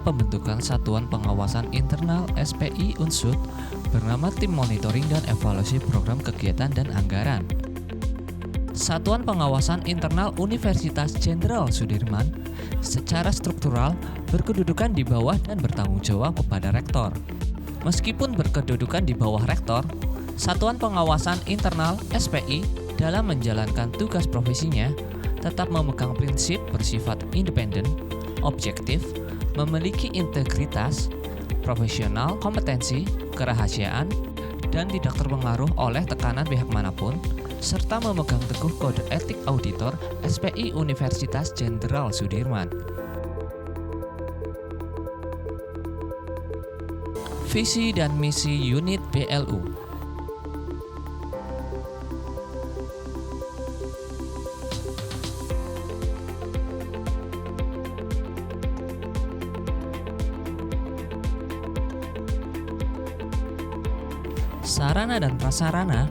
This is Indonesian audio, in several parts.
pembentukan Satuan Pengawasan Internal SPI Unsud bernama Tim Monitoring dan Evaluasi Program Kegiatan dan Anggaran. Satuan Pengawasan Internal Universitas Jenderal Sudirman secara struktural berkedudukan di bawah dan bertanggung jawab kepada Rektor. Meskipun berkedudukan di bawah Rektor, Satuan Pengawasan Internal SPI dalam menjalankan tugas profesinya tetap memegang prinsip bersifat independen, objektif, memiliki integritas, profesional, kompetensi, kerahasiaan, dan tidak terpengaruh oleh tekanan pihak manapun, serta memegang teguh kode etik auditor SPI Universitas Jenderal Sudirman. Visi dan misi unit BLU. Sarana dan prasarana.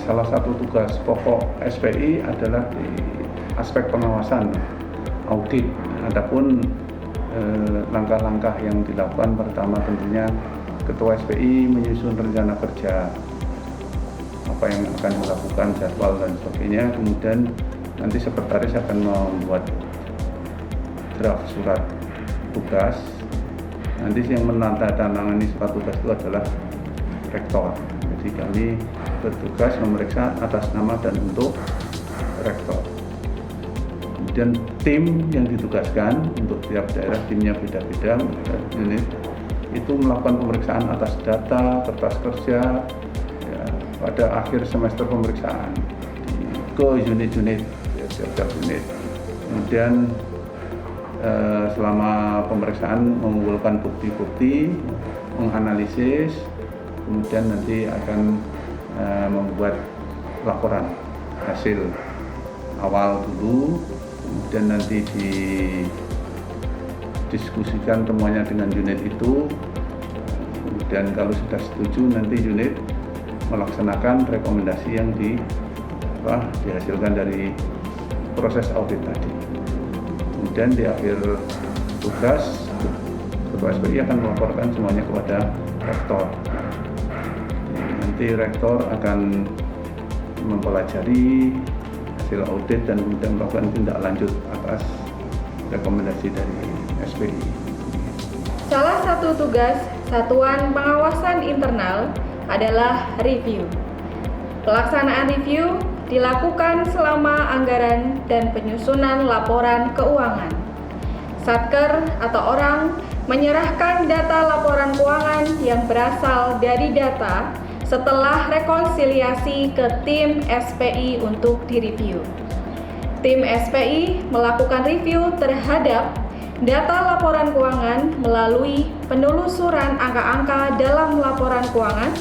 Salah satu tugas pokok SPI adalah di aspek pengawasan audit. Adapun langkah-langkah yang dilakukan, pertama tentunya Ketua SPI menyusun rencana kerja, apa yang akan dilakukan, jadwal dan sebagainya. Kemudian nanti sekretaris akan membuat draft surat tugas. Nanti yang menandatangani surat tugas itu adalah Rektor. Jadi kami bertugas memeriksa atas nama dan untuk Rektor. Kemudian tim yang ditugaskan untuk tiap daerah, timnya beda-beda, unit itu melakukan pemeriksaan atas data, kertas kerja ya, pada akhir semester pemeriksaan ke unit-unit, ya, tiap unit. Kemudian selama pemeriksaan mengumpulkan bukti-bukti, menganalisis, kemudian nanti akan membuat laporan hasil awal dulu, kemudian nanti didiskusikan temuannya dengan unit itu, kemudian kalau sudah setuju nanti unit melaksanakan rekomendasi yang dihasilkan dari proses audit tadi. Kemudian di akhir tugas Ketua SPI akan melaporkan semuanya kepada Rektor. Nanti Rektor akan mempelajari hasil audit dan kemudian melakukan tindak lanjut atas rekomendasi dari SPI. Salah satu tugas Satuan Pengawasan Internal adalah review. Pelaksanaan review dilakukan selama anggaran dan penyusunan laporan keuangan. Satker atau orang menyerahkan data laporan keuangan yang berasal dari data setelah rekonsiliasi ke tim SPI untuk direview. Tim SPI melakukan review terhadap data laporan keuangan melalui penelusuran angka-angka dalam laporan keuangan,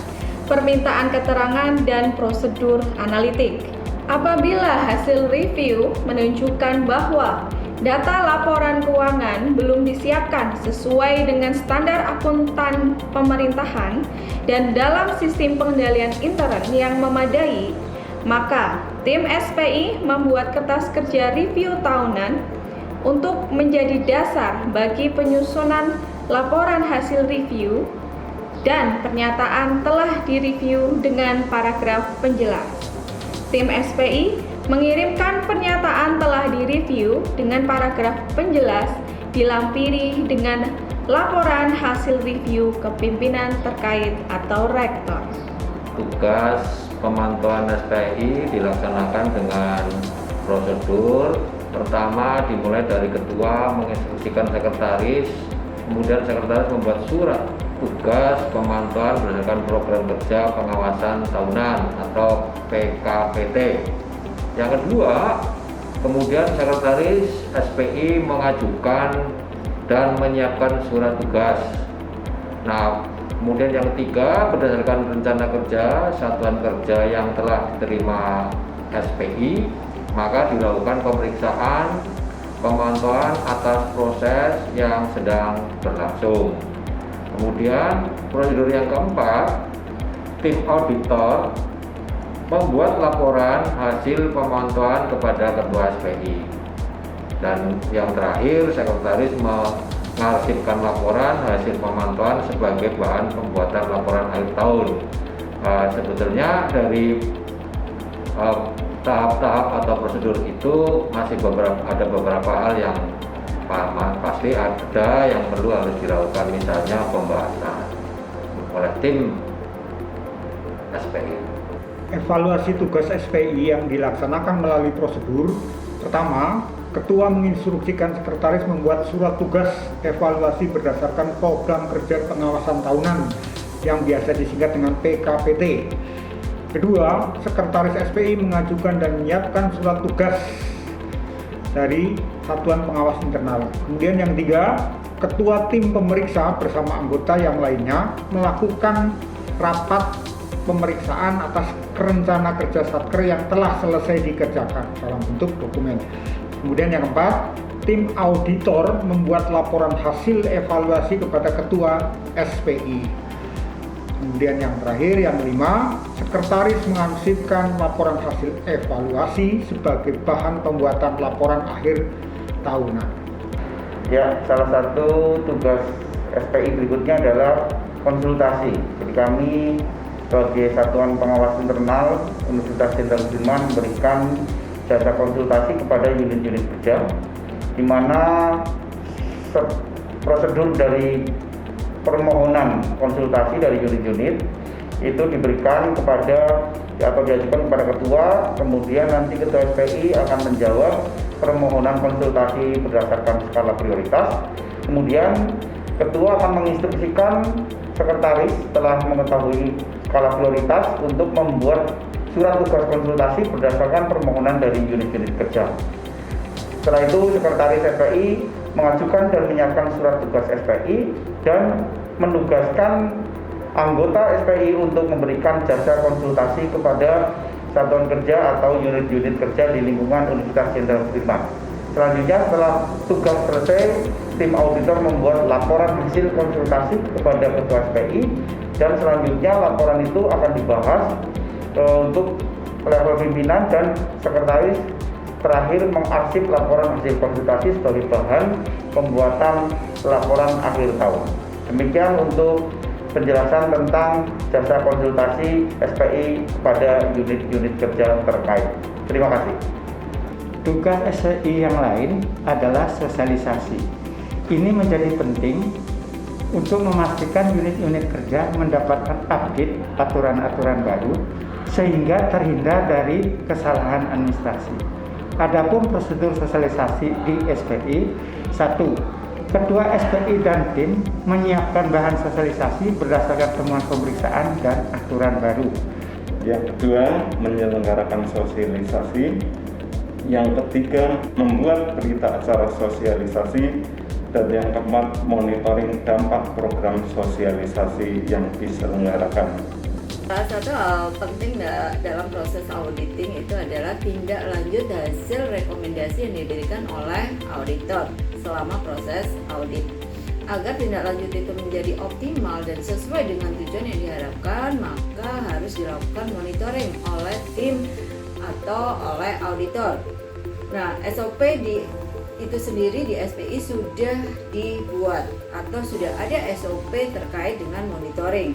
permintaan keterangan, dan prosedur analitik. Apabila hasil review menunjukkan bahwa data laporan keuangan belum disiapkan sesuai dengan standar akuntan pemerintahan dan dalam sistem pengendalian intern yang memadai, maka tim SPI membuat kertas kerja review tahunan untuk menjadi dasar bagi penyusunan laporan hasil review dan pernyataan telah direview dengan paragraf penjelas. Tim SPI mengirimkan pernyataan telah direview dengan paragraf penjelas dilampiri dengan laporan hasil review ke pimpinan terkait atau Rektor. Tugas pemantauan SPI dilaksanakan dengan prosedur. Pertama dimulai dari ketua menginstruksikan sekretaris, kemudian sekretaris membuat surat tugas pemantauan berdasarkan program kerja pengawasan tahunan atau PKPT. Yang kedua, kemudian sekretaris SPI mengajukan dan menyiapkan surat tugas. Nah, Kemudian yang ketiga, berdasarkan rencana kerja satuan kerja yang telah diterima SPI, maka dilakukan pemeriksaan pemantauan atas proses yang sedang berlangsung. Kemudian prosedur yang keempat, tim auditor membuat laporan hasil pemantauan kepada ketua SPI. Dan yang terakhir, sekretaris mengarsipkan laporan hasil pemantauan sebagai bahan pembuatan laporan akhir tahun. Sebetulnya dari tahap-tahap atau prosedur itu masih ada beberapa hal yang pasti ada yang perlu harus dilakukan, misalnya pembahasan oleh tim SPI. Evaluasi tugas SPI yang dilaksanakan melalui prosedur. Pertama, Ketua menginstruksikan sekretaris membuat surat tugas evaluasi berdasarkan program kerja pengawasan tahunan yang biasa disingkat dengan PKPT. Kedua, sekretaris SPI mengajukan dan menyiapkan surat tugas dari Satuan Pengawas Internal. Kemudian yang ketiga, Ketua tim pemeriksa bersama anggota yang lainnya melakukan rapat pemeriksaan atas rencana kerja Satker yang telah selesai dikerjakan dalam bentuk dokumen. Kemudian yang keempat, tim auditor membuat laporan hasil evaluasi kepada Ketua SPI. Kemudian yang terakhir, yang kelima, sekretaris mengarsipkan laporan hasil evaluasi sebagai bahan pembuatan laporan akhir tahunan. Ya, salah satu tugas SPI berikutnya adalah konsultasi. Jadi kami sebagai Satuan Pengawas Internal Universitas Jenderal Sudirman memberikan jasa konsultasi kepada unit-unit kerja, di mana prosedur dari permohonan konsultasi dari unit-unit itu diberikan kepada atau diajukan kepada ketua, kemudian nanti ketua SPI akan menjawab permohonan konsultasi berdasarkan skala prioritas. Kemudian ketua akan menginstruksikan sekretaris setelah mengetahui skala prioritas untuk membuat surat tugas konsultasi berdasarkan permohonan dari unit-unit kerja. Setelah itu sekretaris SPI mengajukan dan menyiapkan surat tugas SPI dan menugaskan anggota SPI untuk memberikan jasa konsultasi kepada satuan kerja atau unit-unit kerja di lingkungan Universitas Jenderal Sudirman. Selanjutnya setelah tugas selesai, tim auditor membuat laporan hasil konsultasi kepada ketua SPI dan selanjutnya laporan itu akan dibahas untuk level pimpinan dan sekretaris terakhir mengarsip laporan hasil konsultasi sebagai bahan pembuatan laporan akhir tahun. Demikian untuk penjelasan tentang jasa konsultasi SPI kepada unit-unit kerja terkait. Terima kasih. Tugas SPI yang lain adalah sosialisasi. Ini menjadi penting untuk memastikan unit-unit kerja mendapatkan update aturan-aturan baru sehingga terhindar dari kesalahan administrasi. Adapun prosedur sosialisasi di SPI, 1. Ketua SPI dan tim menyiapkan bahan sosialisasi berdasarkan temuan pemeriksaan dan aturan baru. Yang kedua, menyelenggarakan sosialisasi. Yang ketiga, membuat berita acara sosialisasi. Dan yang keempat, monitoring dampak program sosialisasi yang diselenggarakan. Salah satu hal penting dalam proses auditing itu adalah tindak lanjut hasil rekomendasi yang diberikan oleh auditor selama proses audit. Agar tindak lanjut itu menjadi optimal dan sesuai dengan tujuan yang diharapkan, maka harus dilakukan monitoring oleh tim atau oleh auditor. Nah, SOP itu sendiri di SPI sudah dibuat atau sudah ada SOP terkait dengan monitoring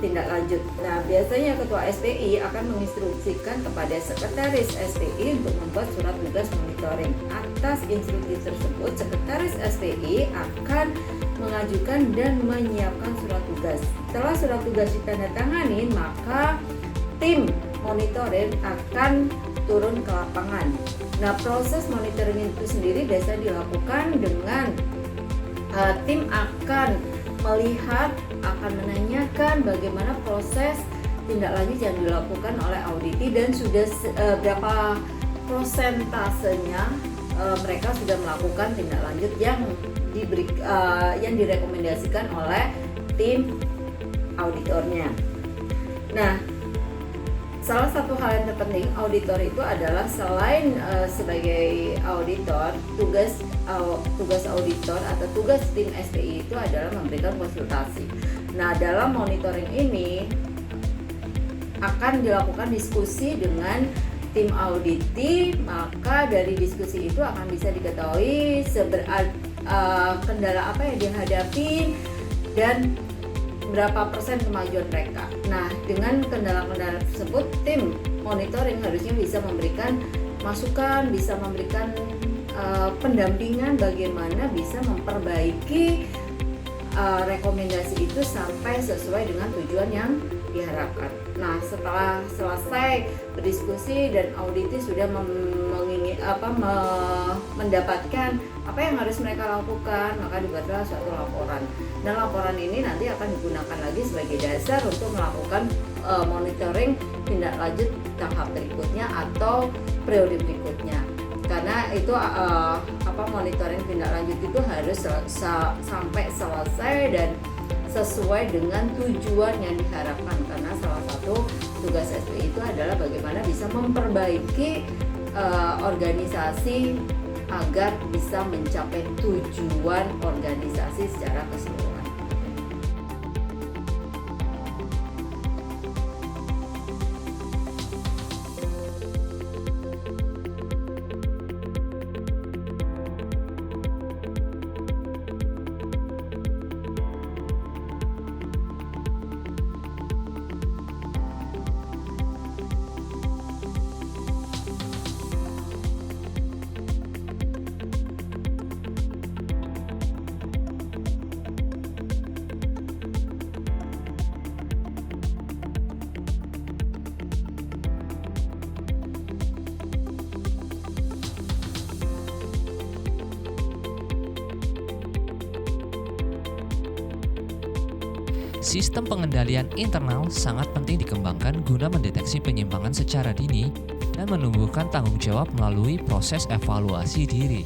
tindak lanjut. Nah, biasanya ketua SPI akan menginstruksikan kepada sekretaris SPI untuk membuat surat tugas monitoring. Atas instruksi tersebut, sekretaris SPI akan mengajukan dan menyiapkan surat tugas. Setelah surat tugas ditandatangani, maka tim monitoring akan turun ke lapangan. Nah, proses monitoring itu sendiri biasa dilakukan dengan tim akan melihat, akan menanyakan bagaimana proses tindak lanjut yang dilakukan oleh auditi dan sudah berapa prosentasenya mereka sudah melakukan tindak lanjut yang direkomendasikan oleh tim auditornya. Nah, salah satu hal yang terpenting auditor itu adalah selain sebagai auditor, tugas auditor atau tugas tim SPI itu adalah memberikan konsultasi. Nah, dalam monitoring ini akan dilakukan diskusi dengan tim auditi, maka dari diskusi itu akan bisa diketahui kendala apa yang dihadapi dan berapa persen kemajuan mereka. Nah, dengan kendala-kendala tersebut, tim monitoring harusnya bisa memberikan masukan, bisa memberikan pendampingan bagaimana bisa memperbaiki rekomendasi itu sampai sesuai dengan tujuan yang diharapkan. Nah, setelah selesai berdiskusi dan auditi sudah mendapatkan apa yang harus mereka lakukan, maka dibuatlah suatu laporan. Dan laporan ini nanti akan digunakan lagi sebagai dasar untuk melakukan monitoring tindak lanjut tahap berikutnya atau periode berikutnya. Karena itu monitoring tindak lanjut itu harus sampai selesai dan sesuai dengan tujuan yang diharapkan, karena salah satu tugas SPI itu adalah bagaimana bisa memperbaiki organisasi agar bisa mencapai tujuan organisasi secara keseluruhan. Sistem pengendalian internal sangat penting dikembangkan guna mendeteksi penyimpangan secara dini dan menumbuhkan tanggung jawab melalui proses evaluasi diri.